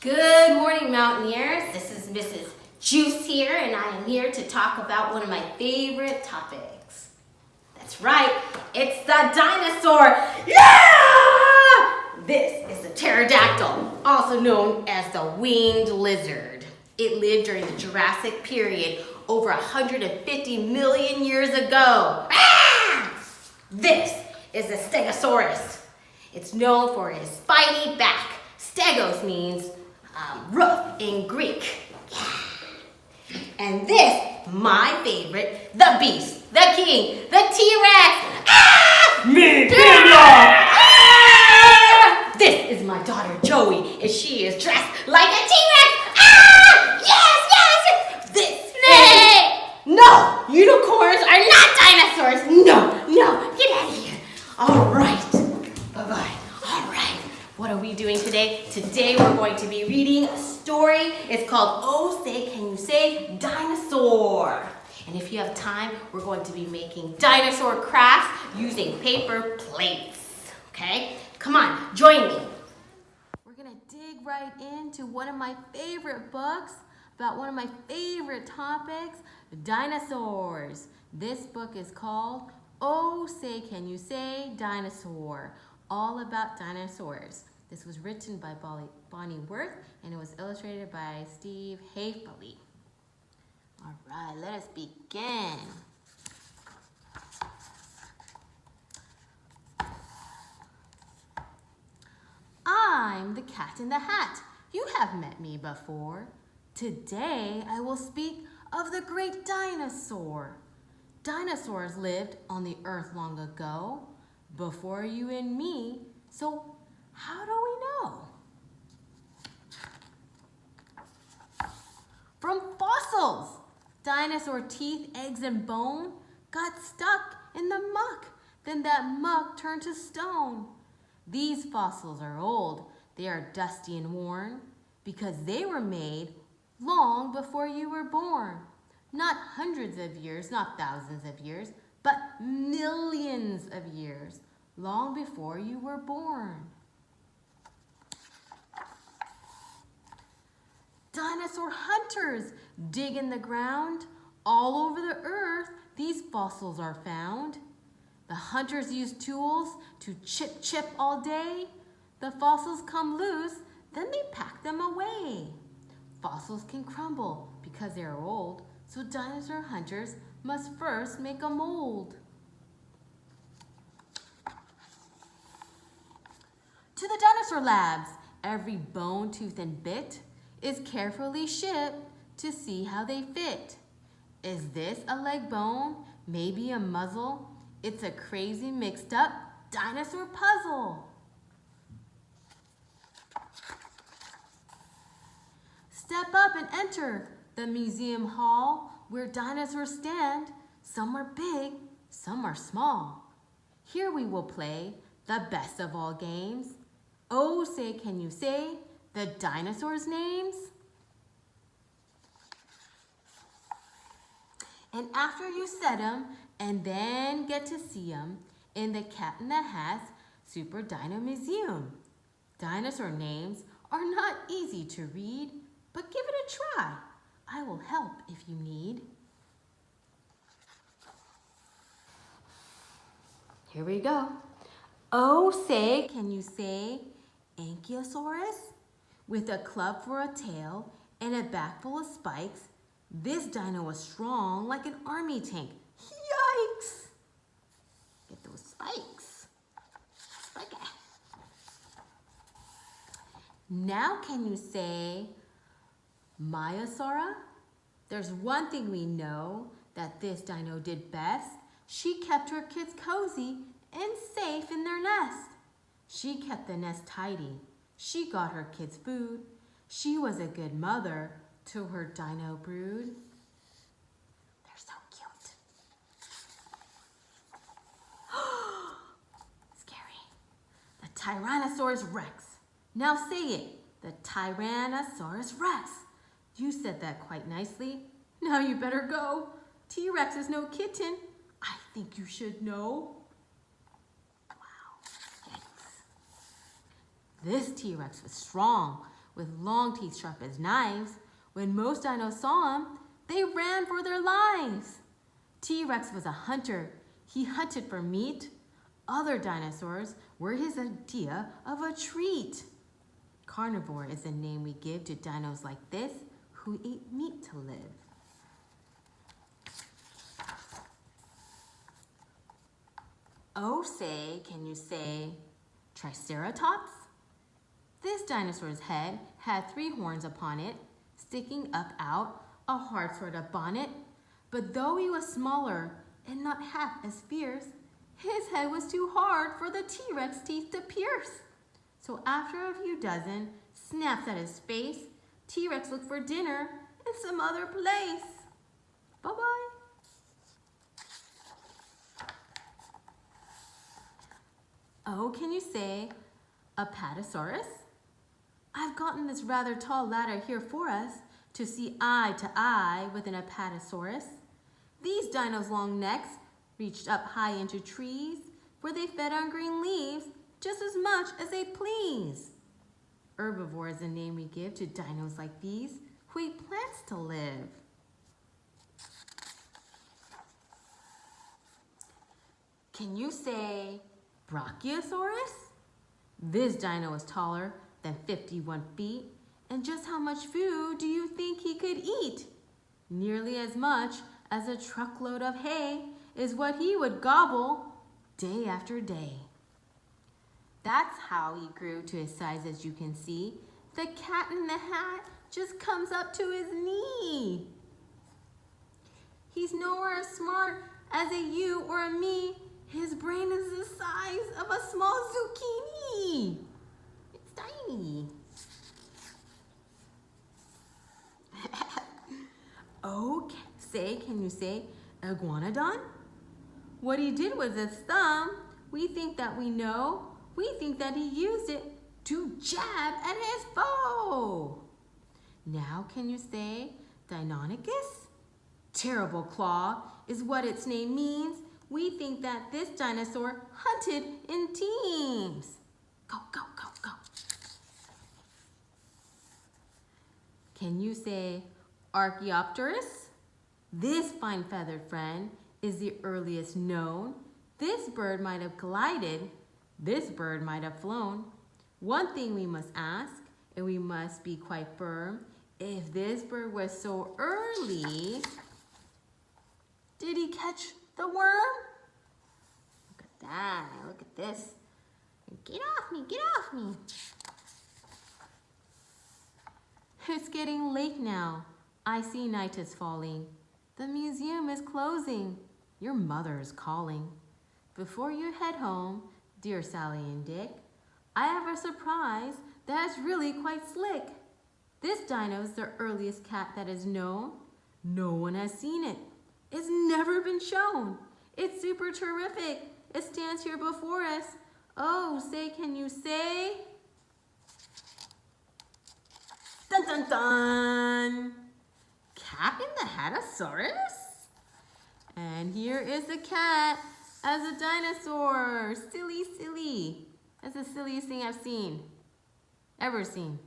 Good morning, Mountaineers. This is Mrs. Jooeuss here, and I am here to talk about one of my favorite topics. That's right, it's the dinosaur. Yeah! This is the pterodactyl, also known as the winged lizard. It lived during the Jurassic period over 150 million years ago. Ah! This is the Stegosaurus. It's known for his spiny back. Stegos means roof in Greek. Yeah. And this, my favorite, the beast, the king, the T-Rex. Ah! Me, ah! This is my daughter Joey, and she is dressed like a T-Rex. Ah! Yes! This snake. No, unicorns are not dinosaurs. No, get out of here. All right. Bye-bye. All right. What are we doing today? Today we're going to be reading a story. It's called Oh Say Can You Say Dinosaur. And if you have time, we're going to be making dinosaur crafts using paper plates. Okay? Come on, join me. We're going to dig right into one of my favorite books about one of my favorite topics, dinosaurs. This book is called Oh Say Can You Say Dinosaur. All about dinosaurs. This was written by Bonnie Worth and it was illustrated by Steve Haefele. All right, let us begin. I'm the Cat in the Hat. You have met me before. Today I will speak of the great dinosaur. Dinosaurs lived on the earth long ago, before you and me, so how do we know? From fossils. Dinosaur teeth, eggs, and bone got stuck in the muck. Then that muck turned to stone. These fossils are old. They are dusty and worn because they were made long before you were born. Not hundreds of years, not thousands of years, but millions of years, long before you were born. Dinosaur hunters dig in the ground. All over the earth, these fossils are found. The hunters use tools to chip all day. The fossils come loose, then they pack them away. Fossils can crumble because they are old, so dinosaur hunters must first make a mold. To the dinosaur labs, every bone, tooth, and bit is carefully shipped to see how they fit. Is this a leg bone? Maybe a muzzle? It's a crazy mixed up dinosaur puzzle. Step up and enter the museum hall where dinosaurs stand. Some are big, some are small. Here we will play the best of all games. Oh, say, can you say the dinosaurs' names? And after you said them, and then get to see them in the Cat in the Hat Super Dino Museum. Dinosaur names are not easy to read, but give it a try. I will help if you need. Here we go. Oh, say, can you say Ankylosaurus? With a club for a tail and a back full of spikes, this dino was strong like an army tank. Yikes! Get those spikes. Spike. Now can you say Maiasaura? There's one thing we know that this dino did best. She kept her kids cozy and safe in their nest. She kept the nest tidy. She got her kids food. She was a good mother to her dino brood. They're so cute. Scary. The Tyrannosaurus Rex. Now say it. The Tyrannosaurus Rex. You said that quite nicely. Now you better go. T-Rex is no kitten. I think you should know. Wow. Yikes. This T-Rex was strong with long teeth sharp as knives. When most dinos saw him, they ran for their lives. T-Rex was a hunter. He hunted for meat. Other dinosaurs were his idea of a treat. Carnivore is the name we give to dinos like this who eat meat to live. Oh, say, can you say Triceratops? This dinosaur's head had 3 horns upon it, sticking up out, a hard sort of bonnet. But though he was smaller and not half as fierce, his head was too hard for the T-Rex teeth to pierce. So after a few dozen snaps at his face, T-Rex looked for dinner in some other place. Bye-bye. Oh, can you say Apatosaurus? I've gotten this rather tall ladder here for us to see eye to eye with an Apatosaurus. These dinos' long necks reached up high into trees where they fed on green leaves just as much as they please. Herbivore is the name we give to dinos like these who eat plants to live. Can you say Brachiosaurus? This dino is taller than 51 feet. And just how much food do you think he could eat? Nearly as much as a truckload of hay is what he would gobble day after day. That's how he grew to his size, as you can see. The cat in the hat just comes up to his knee. He's nowhere as smart as a you or a me. His brain is the size of a small zucchini. It's tiny. Oh, can you say Iguanodon? What he did with his thumb, we think that we know. We think that he used it to jab at his foe. Now can you say Deinonychus? Terrible claw is what its name means. We think that this dinosaur hunted in teams. Go, go, go, go. Can you say Archaeopteryx? This fine feathered friend is the earliest known. This bird might have glided. This bird might have flown. One thing we must ask, and we must be quite firm, if this bird was so early, did he catch the worm? Look at that, look at this. Get off me, get off me. It's getting late now. I see night is falling. The museum is closing. Your mother is calling. Before you head home, dear Sally and Dick, I have a surprise that's really quite slick. This dino's the earliest cat that is known. No one has seen it. It's never been shown. It's super terrific. It stands here before us. Oh, say, can you say? Dun dun dun! Cat in the Hatosaurus? And here is the cat as a dinosaur. Silly, silly. That's the silliest thing I've ever seen.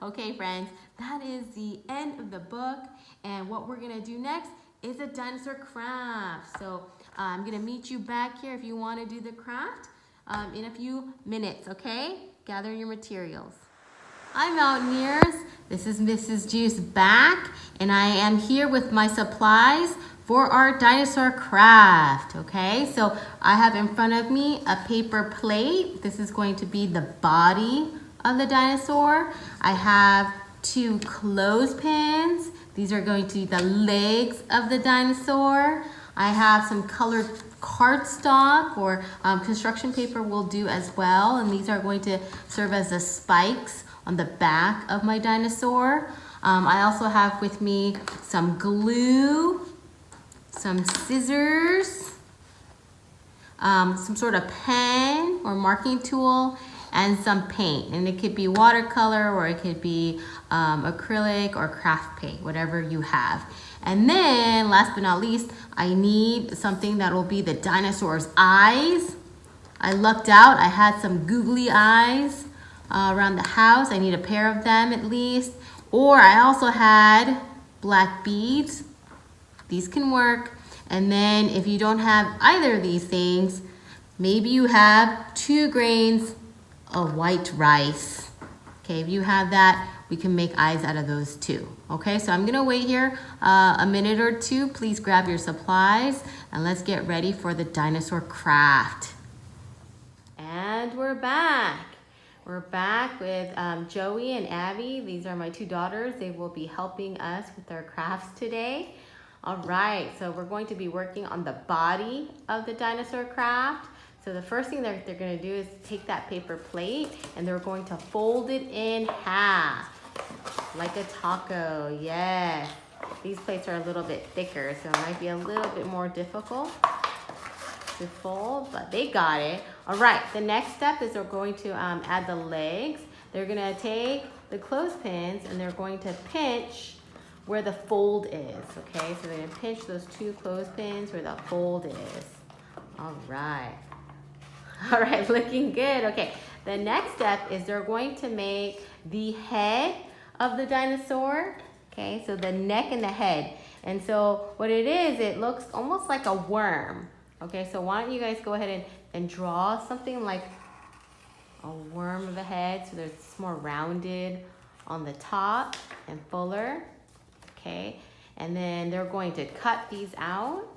Okay, friends, that is the end of the book. And what we're gonna do next is a dinosaur craft. So I'm gonna meet you back here if you wanna do the craft in a few minutes, okay? Gather your materials. Hi, Mountaineers. This is Mrs. Jooeuss back, and I am here with my supplies for our dinosaur craft, okay? So I have in front of me a paper plate. This is going to be the body of the dinosaur. I have 2 clothespins. These are going to be the legs of the dinosaur. I have some colored cardstock or construction paper will do as well, and these are going to serve as the spikes on the back of my dinosaur. I also have with me some glue, some scissors, some sort of pen or marking tool, and some paint. And it could be watercolor or it could be acrylic or craft paint, whatever you have. And then, last but not least, I need something that will be the dinosaur's eyes. I lucked out. I had some googly eyes around the house. I need a pair of them at least. Or I also had black beads. These can work. And then if you don't have either of these things, maybe you have 2 grains of white rice. Okay, if you have that, we can make eyes out of those too. Okay, so I'm gonna wait here a minute or two. Please grab your supplies and let's get ready for the dinosaur craft. And we're back. We're back with Joey and Abby. These are my 2 daughters. They will be helping us with our crafts today. All right, so we're going to be working on the body of the dinosaur craft. So the first thing they're gonna do is take that paper plate and they're going to fold it in half, like a taco, yes. These plates are a little bit thicker, so it might be a little bit more difficult to fold, but they got it. All right, the next step is they're going to add the legs. They're gonna take the clothespins and they're going to pinch where the fold is, okay? So they're gonna pinch those 2 clothespins where the fold is. All right, looking good. Okay, the next step is they're going to make the head of the dinosaur, okay? So the neck and the head. And so what it is, it looks almost like a worm. Okay, so why don't you guys go ahead and draw something like a worm of a head so that it's more rounded on the top and fuller, okay? And then they're going to cut these out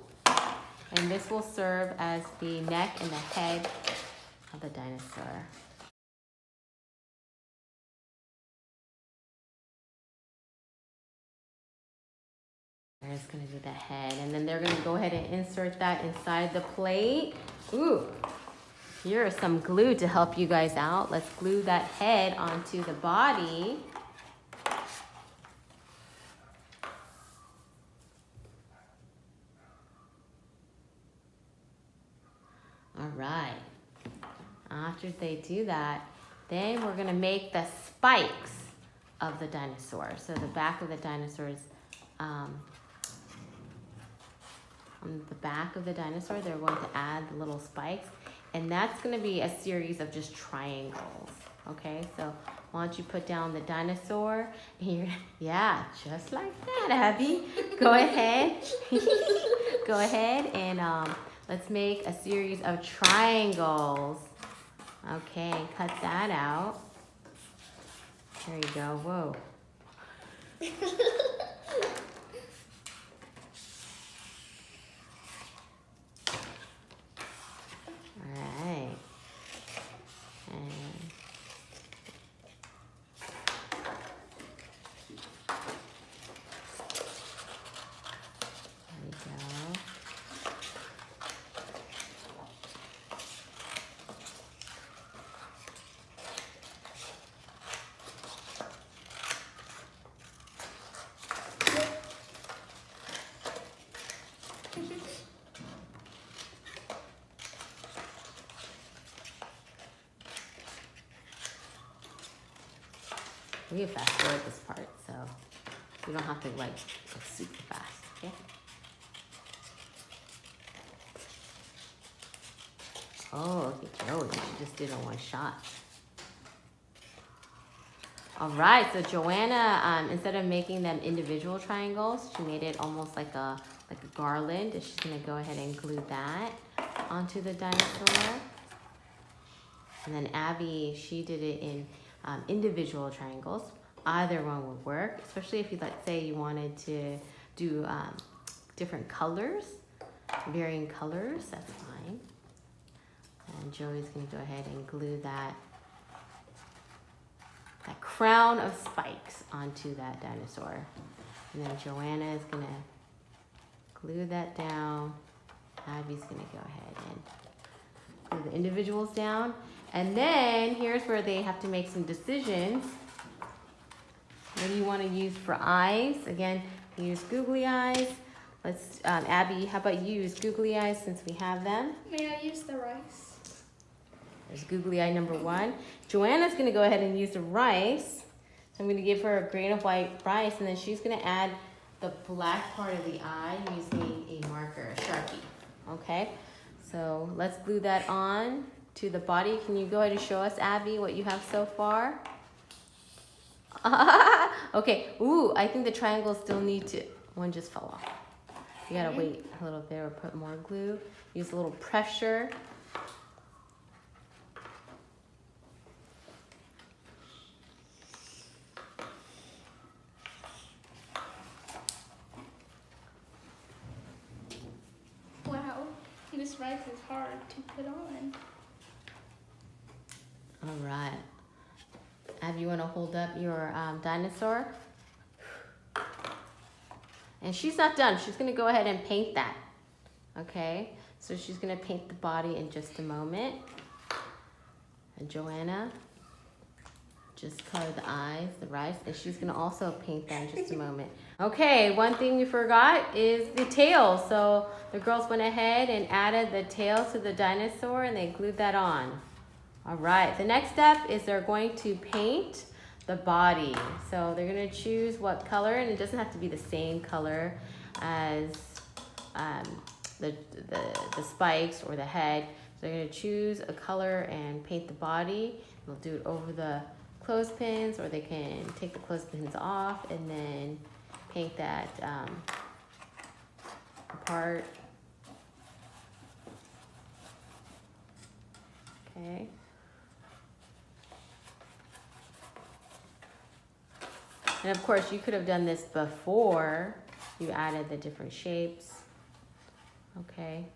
and this will serve as the neck and the head of the dinosaur. They're just gonna do the head and then they're gonna go ahead and insert that inside the plate. Ooh, here is some glue to help you guys out. Let's glue that head onto the body. All right, after they do that, then we're gonna make the spikes of the dinosaur. So the back of the dinosaur's on the back of the dinosaur, they're going to add the little spikes, and that's going to be a series of just triangles. Okay, so why don't you put down the dinosaur here? Yeah, just like that, Abby. Go ahead. Go ahead and let's make a series of triangles. Okay, cut that out. There you go. Whoa. Alright. And there we go. We can fast forward this part, so we don't have to like super fast, okay? Oh, look at Joey, she just did it in one shot. All right, so Joanna, instead of making them individual triangles, she made it almost like a garland, and she's gonna go ahead and glue that onto the dinosaur. And then Abby, she did it in individual triangles. Either one would work, especially if you, let's say you wanted to do different colors, varying colors, that's fine. And Joey's gonna go ahead and glue that crown of spikes onto that dinosaur. And then Joanna is gonna glue that down. Abby's gonna go ahead and glue the individuals down. And then here's where they have to make some decisions. What do you want to use for eyes? Again, use googly eyes. Let's, Abby, how about you use googly eyes since we have them? May I use the rice? There's googly eye number 1. Joanna's gonna go ahead and use the rice. So I'm gonna give her a grain of white rice, and then she's gonna add the black part of the eye using a marker, a Sharpie, okay? So let's glue that on to the body. Can you go ahead and show us, Abby, what you have so far? Okay, ooh, I think the triangles still need to, one just fell off. You gotta wait a little bit or put more glue. Use a little pressure. Wow, this rice is hard to put on. All right. Abby, you wanna hold up your dinosaur? And she's not done. She's gonna go ahead and paint that. Okay, so she's gonna paint the body in just a moment. And Joanna, just color the eyes, the rice, and she's gonna also paint that in just a moment. Okay, one thing we forgot is the tail. So the girls went ahead and added the tail to the dinosaur and they glued that on. All right, the next step is they're going to paint the body. So they're gonna choose what color, and it doesn't have to be the same color as the spikes or the head. So they're gonna choose a color and paint the body. They'll do it over the clothespins, or they can take the clothespins off and then paint that apart. Okay. And of course, you could have done this before you added the different shapes. Okay.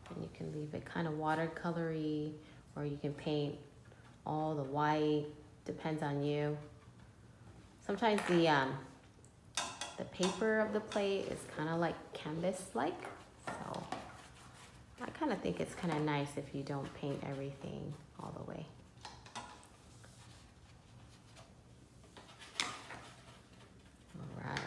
And you can leave it kind of watercolory, or you can paint all the white, depends on you. Sometimes the paper of the plate is kind of like canvas-like, so I kind of think it's kind of nice if you don't paint everything all the way. All right.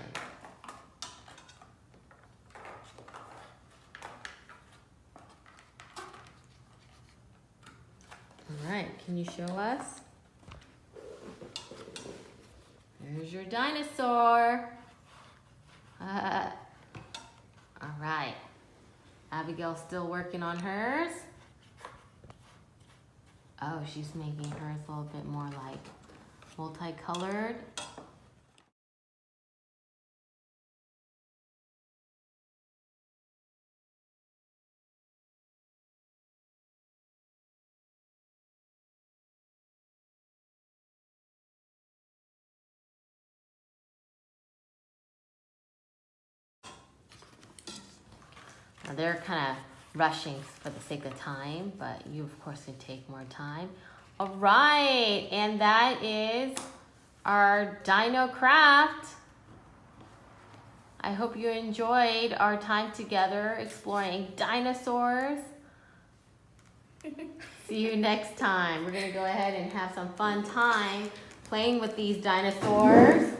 All right, can you show us? There's your dinosaur. All right. Abigail's still working on hers. Oh, she's making hers a little bit more like multicolored. Now they're kind of rushing for the sake of time, but you of course can take more time. All right, and that is our Dino Craft. I hope you enjoyed our time together exploring dinosaurs. See you next time. We're gonna go ahead and have some fun time playing with these dinosaurs.